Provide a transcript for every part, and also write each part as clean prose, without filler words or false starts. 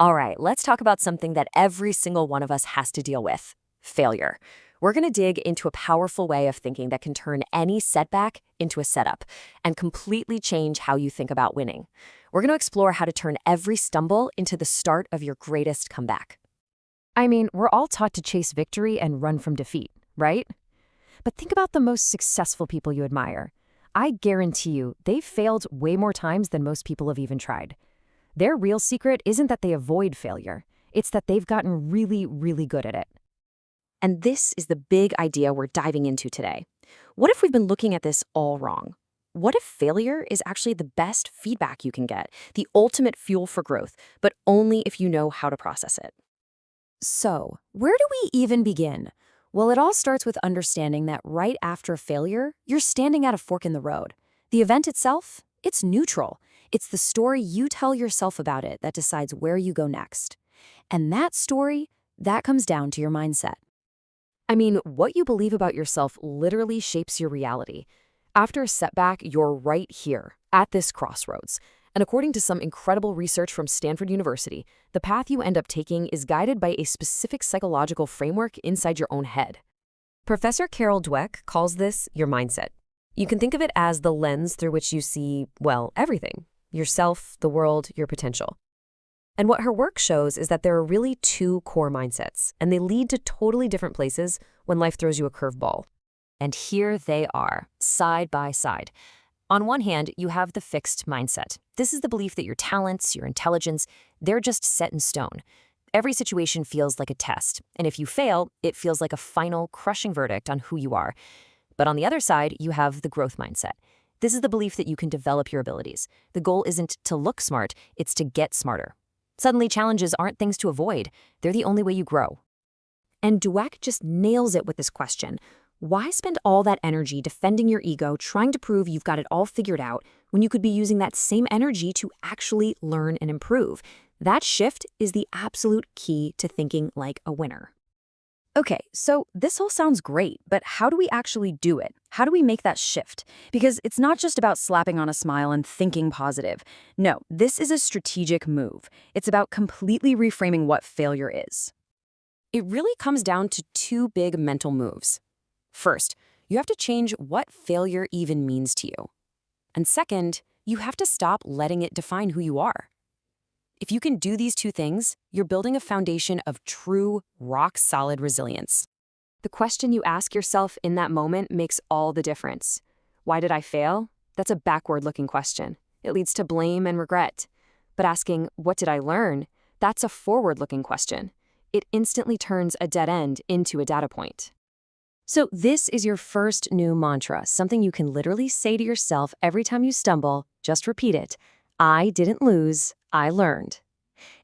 All right, let's talk about something that every single one of us has to deal with: failure. We're going to dig into a powerful way of thinking that can turn any setback into a setup and completely change how you think about winning. We're going to explore how to turn every stumble into the start of your greatest comeback. I mean, we're all taught to chase victory and run from defeat, right? But think about the most successful people you admire. I guarantee you, they've failed way more times than most people have even tried. Their real secret isn't that they avoid failure. It's that they've gotten really, really good at it. And this is the big idea we're diving into today. What if we've been looking at this all wrong? What if failure is actually the best feedback you can get, the ultimate fuel for growth, but only if you know how to process it? So, where do we even begin? Well, it all starts with understanding that right after a failure, you're standing at a fork in the road. The event itself, it's neutral. It's the story you tell yourself about it that decides where you go next. And that story, that comes down to your mindset. I mean, what you believe about yourself literally shapes your reality. After a setback, you're right here, at this crossroads. And according to some incredible research from Stanford University, the path you end up taking is guided by a specific psychological framework inside your own head. Professor Carol Dweck calls this your mindset. You can think of it as the lens through which you see, well, everything: yourself, the world, your potential. And what her work shows is that there are really two core mindsets, and they lead to totally different places when life throws you a curveball. And here they are, side by side. On one hand, you have the fixed mindset. This is the belief that your talents, your intelligence, they're just set in stone. Every situation feels like a test, and if you fail, it feels like a final, crushing verdict on who you are. But on the other side, you have the growth mindset. This is the belief that you can develop your abilities. The goal isn't to look smart, it's to get smarter. Suddenly, challenges aren't things to avoid. They're the only way you grow. And Dweck just nails it with this question. Why spend all that energy defending your ego, trying to prove you've got it all figured out, when you could be using that same energy to actually learn and improve? That shift is the absolute key to thinking like a winner. Okay, so this all sounds great, but how do we actually do it? How do we make that shift? Because it's not just about slapping on a smile and thinking positive. No, this is a strategic move. It's about completely reframing what failure is. It really comes down to two big mental moves. First, you have to change what failure even means to you. And second, you have to stop letting it define who you are. If you can do these two things, you're building a foundation of true, rock-solid resilience. The question you ask yourself in that moment makes all the difference. Why did I fail? That's a backward-looking question. It leads to blame and regret. But asking, what did I learn? That's a forward-looking question. It instantly turns a dead end into a data point. So this is your first new mantra, something you can literally say to yourself every time you stumble. Just repeat it. I didn't lose, I learned.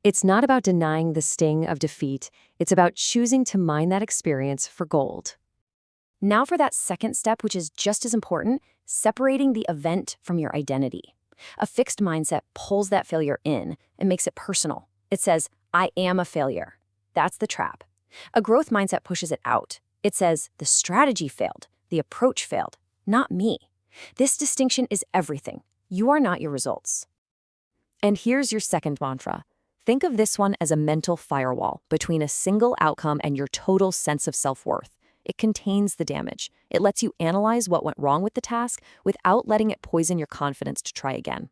It's not about denying the sting of defeat. It's about choosing to mine that experience for gold. Now for that second step, which is just as important, separating the event from your identity. A fixed mindset pulls that failure in and makes it personal. It says, I am a failure. That's the trap. A growth mindset pushes it out. It says, the strategy failed, the approach failed, not me. This distinction is everything. You are not your results. And here's your second mantra. Think of this one as a mental firewall between a single outcome and your total sense of self-worth. It contains the damage. It lets you analyze what went wrong with the task without letting it poison your confidence to try again.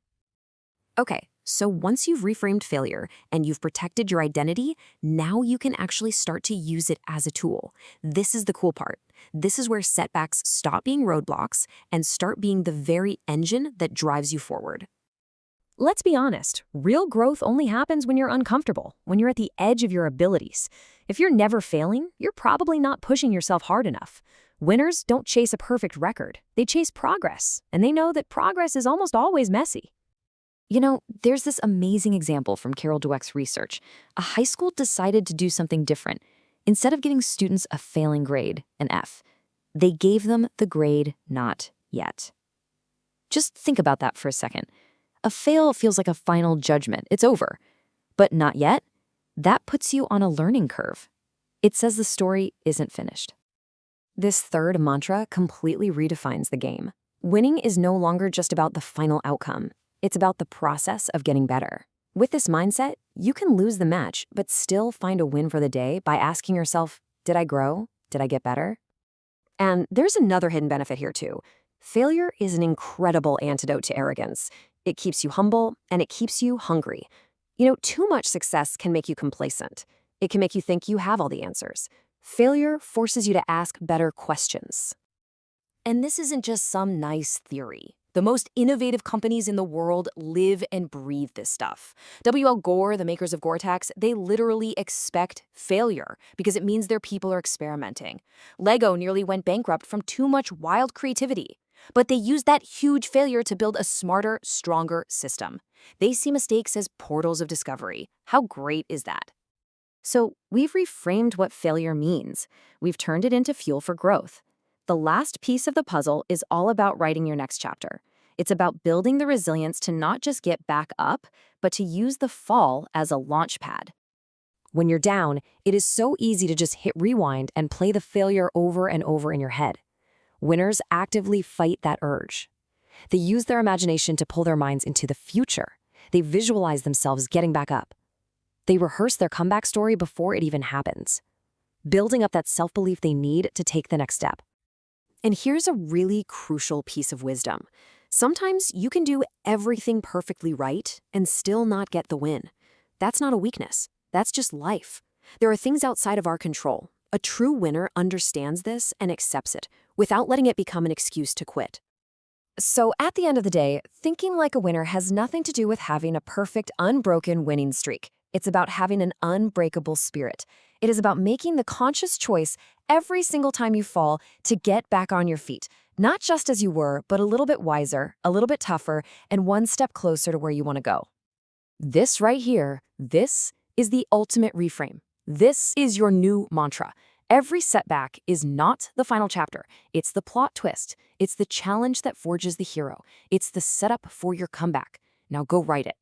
Okay, so once you've reframed failure and you've protected your identity, now you can actually start to use it as a tool. This is the cool part. This is where setbacks stop being roadblocks and start being the very engine that drives you forward. Let's be honest, real growth only happens when you're uncomfortable, when you're at the edge of your abilities. If you're never failing, you're probably not pushing yourself hard enough. Winners don't chase a perfect record. They chase progress, and they know that progress is almost always messy. You know, there's this amazing example from Carol Dweck's research. A high school decided to do something different. Instead of giving students a failing grade, an F, they gave them the grade not yet. Just think about that for a second. A fail feels like a final judgment. It's over. But not yet? That puts you on a learning curve. It says the story isn't finished. This third mantra completely redefines the game. Winning is no longer just about the final outcome. It's about the process of getting better. With this mindset, you can lose the match, but still find a win for the day by asking yourself, did I grow? Did I get better? And there's another hidden benefit here too. Failure is an incredible antidote to arrogance. It keeps you humble and it keeps you hungry. Too much success can make you complacent. It can make you think you have all the answers. Failure forces you to ask better questions. And this isn't just some nice theory. The most innovative companies in the world live and breathe this stuff. W.L. Gore, the makers of Gore-Tex, they literally expect failure because it means their people are experimenting. Lego nearly went bankrupt from too much wild creativity. But they used that huge failure to build a smarter, stronger system. They see mistakes as portals of discovery. How great is that? So we've reframed what failure means. We've turned it into fuel for growth. The last piece of the puzzle is all about writing your next chapter. It's about building the resilience to not just get back up, but to use the fall as a launch pad. When you're down, it is so easy to just hit rewind and play the failure over and over in your head. Winners actively fight that urge. They use their imagination to pull their minds into the future. They visualize themselves getting back up. They rehearse their comeback story before it even happens, building up that self-belief they need to take the next step. And here's a really crucial piece of wisdom. Sometimes you can do everything perfectly right and still not get the win. That's not a weakness. That's just life. There are things outside of our control. A true winner understands this and accepts it, without letting it become an excuse to quit. So at the end of the day, thinking like a winner has nothing to do with having a perfect, unbroken winning streak. It's about having an unbreakable spirit. It is about making the conscious choice every single time you fall to get back on your feet, not just as you were, but a little bit wiser, a little bit tougher, and one step closer to where you want to go. This right here, this is the ultimate reframe. This is your new mantra. Every setback is not the final chapter. It's the plot twist. It's the challenge that forges the hero. It's the setup for your comeback. Now go write it.